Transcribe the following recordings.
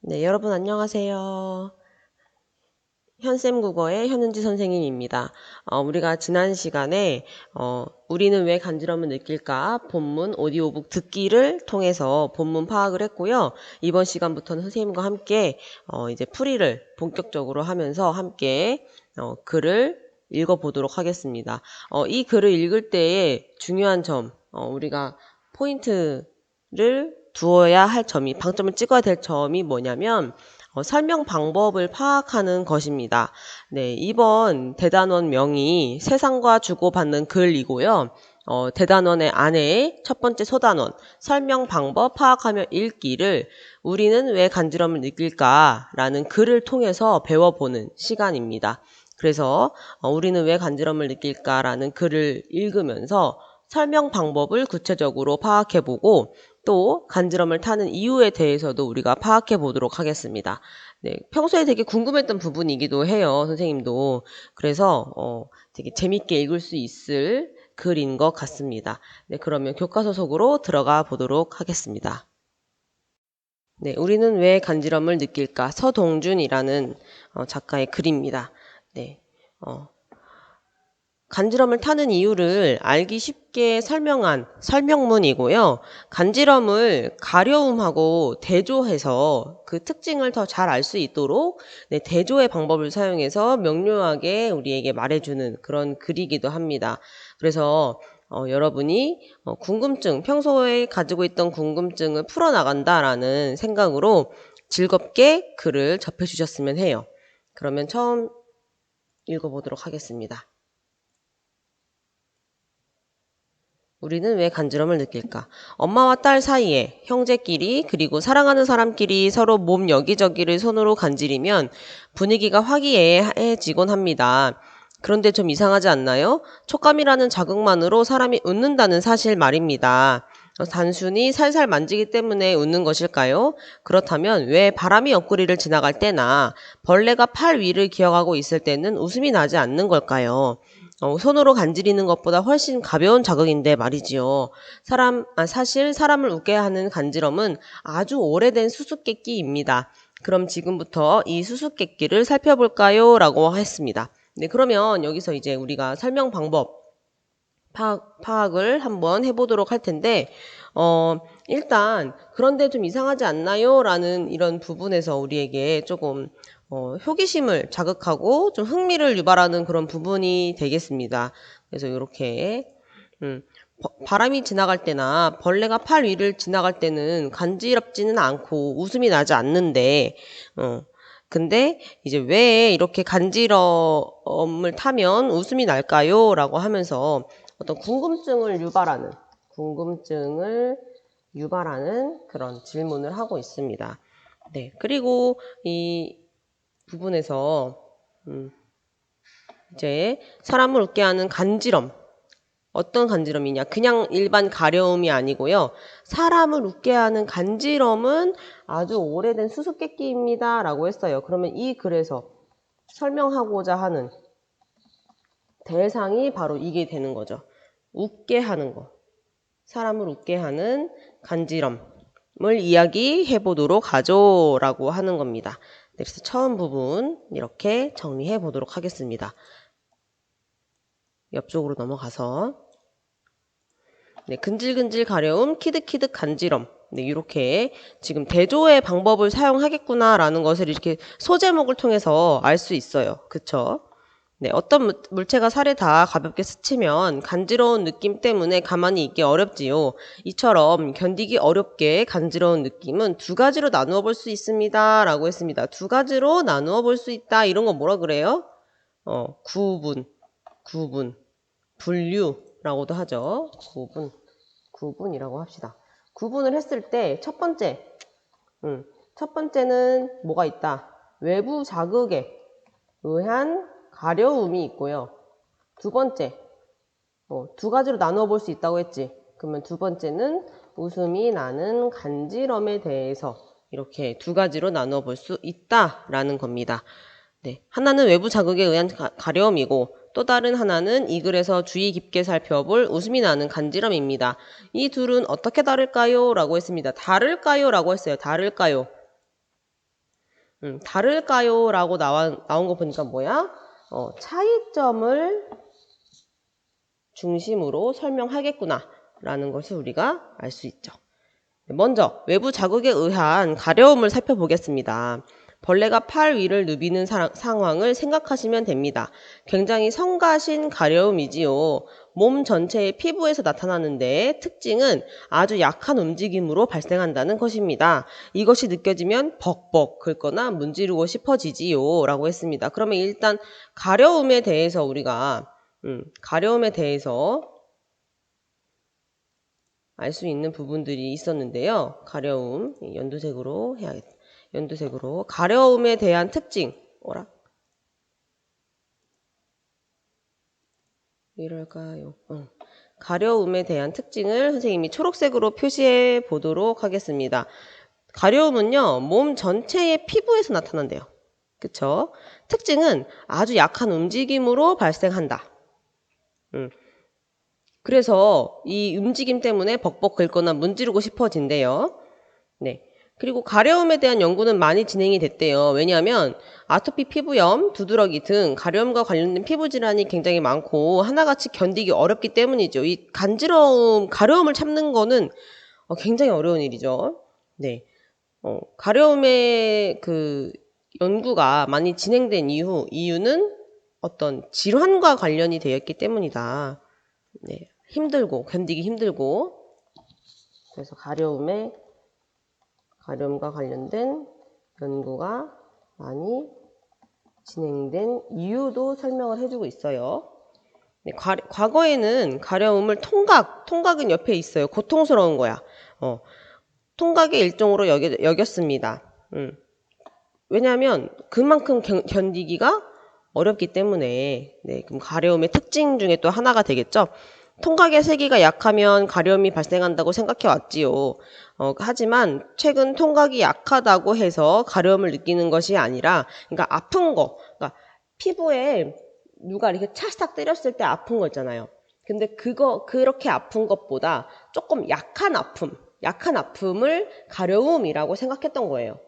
네, 여러분 안녕하세요. 현쌤 국어의 현은지 선생님입니다. 우리가 지난 시간에 우리는 왜 간지럼을 느낄까? 본문 오디오북 듣기를 통해서 본문 파악을 했고요. 이번 시간부터는 선생님과 함께 이제 풀이를 본격적으로 하면서 함께 글을 읽어보도록 하겠습니다. 이 글을 읽을 때의 중요한 점, 우리가 포인트를 두어야 할 점이, 방점을 찍어야 될 점이 뭐냐면 설명 방법을 파악하는 것입니다. 네, 이번 대단원명이 세상과 주고받는 글이고요. 대단원의 안에 첫 번째 소단원, 설명 방법 파악하며 읽기를 우리는 왜 간지럼을 느낄까? 라는 글을 통해서 배워보는 시간입니다. 그래서 우리는 왜 간지럼을 느낄까? 라는 글을 읽으면서 설명 방법을 구체적으로 파악해보고 또 간지럼을 타는 이유에 대해서도 우리가 파악해 보도록 하겠습니다. 네, 평소에 되게 궁금했던 부분이기도 해요, 선생님도. 그래서 되게 재밌게 읽을 수 있을 글인 것 같습니다. 네, 그러면 교과서 속으로 들어가 보도록 하겠습니다. 네, 우리는 왜 간지럼을 느낄까? 서동준이라는 작가의 글입니다. 네, 간지럼을 타는 이유를 알기 쉽게 설명한 설명문이고요. 간지럼을 가려움하고 대조해서 그 특징을 더 잘 알 수 있도록 대조의 방법을 사용해서 명료하게 우리에게 말해주는 그런 글이기도 합니다. 그래서 여러분이 궁금증, 평소에 가지고 있던 궁금증을 풀어나간다라는 생각으로 즐겁게 글을 접해주셨으면 해요. 그러면 처음 읽어보도록 하겠습니다. 우리는 왜 간지럼을 느낄까? 엄마와 딸 사이에 형제끼리 그리고 사랑하는 사람끼리 서로 몸 여기저기를 손으로 간지리면 분위기가 화기애애해지곤 합니다. 그런데 좀 이상하지 않나요? 촉감이라는 자극만으로 사람이 웃는다는 사실 말입니다. 단순히 살살 만지기 때문에 웃는 것일까요? 그렇다면 왜 바람이 옆구리를 지나갈 때나 벌레가 팔 위를 기어가고 있을 때는 웃음이 나지 않는 걸까요? 손으로 간지리는 것보다 훨씬 가벼운 자극인데 말이지요. 사실 사람을 웃게 하는 간지럼은 아주 오래된 수수께끼입니다. 그럼 지금부터 이 수수께끼를 살펴볼까요? 라고 했습니다. 네, 그러면 여기서 이제 우리가 설명 방법 파악을 한번 해보도록 할 텐데, 일단, 그런데 좀 이상하지 않나요? 라는 이런 부분에서 우리에게 조금, 호기심을 자극하고 좀 흥미를 유발하는 그런 부분이 되겠습니다. 그래서 이렇게, 바람이 지나갈 때나 벌레가 팔 위를 지나갈 때는 간지럽지는 않고 웃음이 나지 않는데, 근데 이제 왜 이렇게 간지럼을 타면 웃음이 날까요? 라고 하면서 어떤 궁금증을 유발하는 그런 질문을 하고 있습니다. 네. 그리고 이 부분에서, 이제 사람을 웃게 하는 간지럼. 어떤 간지럼이냐? 그냥 일반 가려움이 아니고요. 사람을 웃게 하는 간지럼은 아주 오래된 수수께끼입니다. 라고 했어요. 그러면 이 글에서 설명하고자 하는 대상이 바로 이게 되는 거죠. 웃게 하는 거. 사람을 웃게 하는 간지럼을 이야기해 보도록 하죠. 라고 하는 겁니다. 그래서 처음 부분 이렇게 정리해 보도록 하겠습니다. 옆쪽으로 넘어가서 근질근질 가려움, 키득키득 간지럼. 이렇게 지금 대조의 방법을 사용하겠구나라는 것을 이렇게 소제목을 통해서 알 수 있어요. 그쵸? 어떤 물체가 살에 닿아 가볍게 스치면 간지러운 느낌 때문에 가만히 있기 어렵지요. 이처럼 견디기 어렵게 간지러운 느낌은 두 가지로 나누어 볼 수 있습니다. 라고 했습니다. 두 가지로 나누어 볼 수 있다. 이런 거 뭐라 그래요? 구분, 분류라고도 하죠. 구분이라고 합시다. 구분을 했을 때 첫 번째는 뭐가 있다? 외부 자극에 의한 가려움이 있고요. 두 번째, 두 가지로 나누어 볼 수 있다고 했지. 그러면 두 번째는 웃음이 나는 간지럼에 대해서 이렇게 두 가지로 나누어 볼 수 있다라는 겁니다. 네, 하나는 외부 자극에 의한 가려움이고 또 다른 하나는 이 글에서 주의 깊게 살펴볼 웃음이 나는 간지럼입니다. 이 둘은 어떻게 다를까요? 라고 했습니다. 다를까요? 라고 했어요. 다를까요? 다를까요? 라고 나온 거 보니까 뭐야? 차이점을 중심으로 설명하겠구나 라는 것을 우리가 알 수 있죠. 먼저 외부 자극에 의한 가려움을 살펴보겠습니다. 벌레가 팔 위를 누비는 상황을 생각하시면 됩니다. 굉장히 성가신 가려움이지요. 몸 전체의 피부에서 나타나는데 특징은 아주 약한 움직임으로 발생한다는 것입니다. 이것이 느껴지면 벅벅 긁거나 문지르고 싶어지지요 라고 했습니다. 그러면 일단 가려움에 대해서 우리가 알 수 있는 부분들이 있었는데요. 가려움, 연두색으로 해야겠다. 연두색으로. 가려움에 대한 특징. 이럴까요? 가려움에 대한 특징을 선생님이 초록색으로 표시해 보도록 하겠습니다. 가려움은요, 몸 전체의 피부에서 나타난대요. 그쵸? 특징은 아주 약한 움직임으로 발생한다. 그래서 이 움직임 때문에 벅벅 긁거나 문지르고 싶어진대요. 네. 그리고 가려움에 대한 연구는 많이 진행이 됐대요. 왜냐하면 아토피 피부염, 두드러기 등 가려움과 관련된 피부 질환이 굉장히 많고 하나같이 견디기 어렵기 때문이죠. 이 가려움을 참는 거는 굉장히 어려운 일이죠. 네. 가려움의 그 연구가 많이 진행된 이유는 어떤 질환과 관련이 되었기 때문이다. 네. 견디기 힘들고. 그래서 가려움과 관련된 연구가 많이 진행된 이유도 설명을 해주고 있어요. 네, 과거에는 가려움을 통각은 옆에 있어요. 고통스러운 거야. 통각의 일종으로 여겼습니다. 왜냐하면 그만큼 견디기가 어렵기 때문에. 네, 그럼 가려움의 특징 중에 또 하나가 되겠죠. 통각의 세기가 약하면 가려움이 발생한다고 생각해 왔지요. 하지만 최근 통각이 약하다고 해서 가려움을 느끼는 것이 아니라, 그러니까 아픈 거, 그러니까 피부에 누가 이렇게 차싹 때렸을 때 아픈 거 있잖아요. 근데 그렇게 아픈 것보다 조금 약한 아픔을 가려움이라고 생각했던 거예요.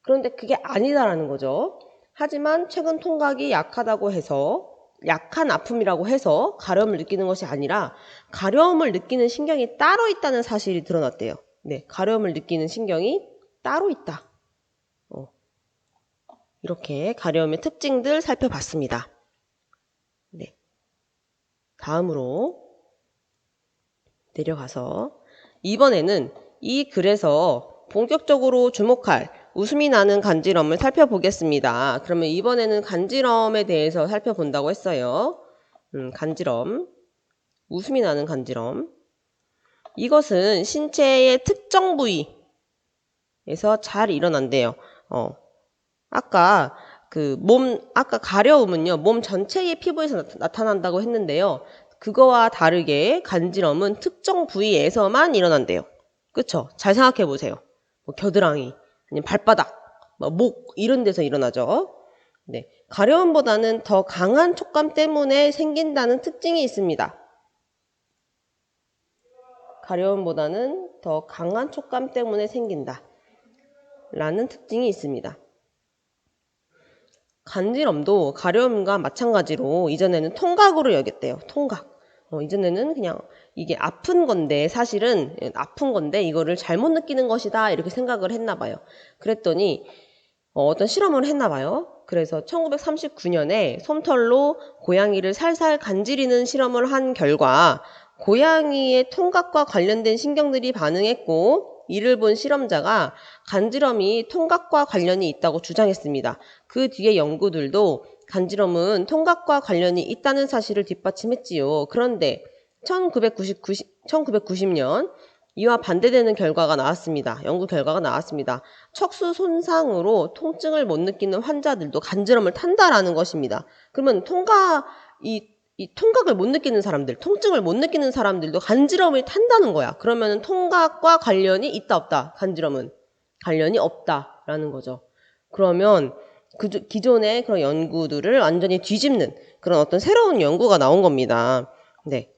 그런데 그게 아니다라는 거죠. 하지만 최근 통각이 약하다고 해서 약한 아픔이라고 해서 가려움을 느끼는 것이 아니라 가려움을 느끼는 신경이 따로 있다는 사실이 드러났대요. 네, 가려움을 느끼는 신경이 따로 있다. 이렇게 가려움의 특징들 살펴봤습니다. 네, 다음으로 내려가서 이번에는 이 글에서 본격적으로 주목할 웃음이 나는 간지럼을 살펴보겠습니다. 그러면 이번에는 간지럼에 대해서 살펴본다고 했어요. 간지럼. 웃음이 나는 간지럼. 이것은 신체의 특정 부위에서 잘 일어난대요. 아까 가려움은요, 몸 전체의 피부에서 나타난다고 했는데요. 그거와 다르게 간지럼은 특정 부위에서만 일어난대요. 그쵸? 잘 생각해 보세요. 겨드랑이, 아니면 발바닥, 목 이런 데서 일어나죠. 네, 가려움보다는 더 강한 촉감 때문에 생긴다는 특징이 있습니다. 가려움보다는 더 강한 촉감 때문에 생긴다 라는 특징이 있습니다. 간지럼도 가려움과 마찬가지로 이전에는 통각으로 여겼대요. 통각. 이전에는 그냥 이게 아픈 건데, 사실은 아픈 건데 이거를 잘못 느끼는 것이다 이렇게 생각을 했나 봐요. 그랬더니 어떤 실험을 했나 봐요. 그래서 1939년에 솜털로 고양이를 살살 간지리는 실험을 한 결과 고양이의 통각과 관련된 신경들이 반응했고, 이를 본 실험자가 간지럼이 통각과 관련이 있다고 주장했습니다. 그 뒤에 연구들도 간지럼은 통각과 관련이 있다는 사실을 뒷받침했지요. 그런데 1990년 이와 반대되는 결과가 나왔습니다. 연구 결과가 나왔습니다. 척수 손상으로 통증을 못 느끼는 환자들도 간지럼을 탄다라는 것입니다. 그러면 이 통각을 못 느끼는 사람들, 통증을 못 느끼는 사람들도 간지럼을 탄다는 거야. 그러면 통각과 관련이 있다 없다? 간지럼은 관련이 없다라는 거죠. 그러면 기존의 그런 연구들을 완전히 뒤집는 그런 어떤 새로운 연구가 나온 겁니다. 네,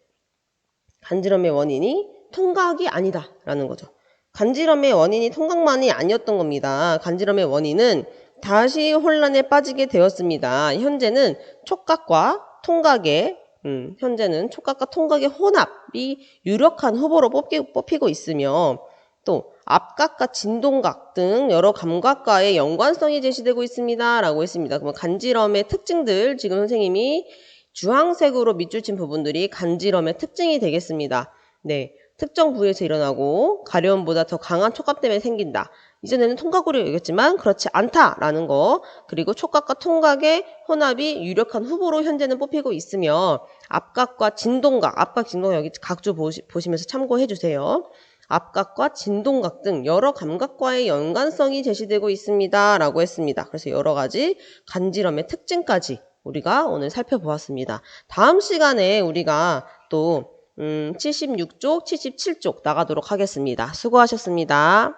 간지럼의 원인이 통각이 아니다라는 거죠. 간지럼의 원인이 통각만이 아니었던 겁니다. 간지럼의 원인은 다시 혼란에 빠지게 되었습니다. 현재는 촉각과 통각의 혼합이 유력한 후보로 뽑히고 있으며 또 앞각과 진동각 등 여러 감각과의 연관성이 제시되고 있습니다. 라고 했습니다. 그러면 간지럼의 특징들 지금 선생님이 주황색으로 밑줄 친 부분들이 간지럼의 특징이 되겠습니다. 네, 특정 부위에서 일어나고 가려움보다 더 강한 촉감 때문에 생긴다. 이전에는 통각으로 여겼지만 그렇지 않다라는 거, 그리고 촉각과 통각의 혼합이 유력한 후보로 현재는 뽑히고 있으며 앞각과 진동각, 앞각, 진동각 여기 각주 보시면서 참고해 주세요. 앞각과 진동각 등 여러 감각과의 연관성이 제시되고 있습니다. 라고 했습니다. 그래서 여러 가지 간지럼의 특징까지 우리가 오늘 살펴보았습니다. 다음 시간에 우리가 또 76쪽, 77쪽 나가도록 하겠습니다. 수고하셨습니다.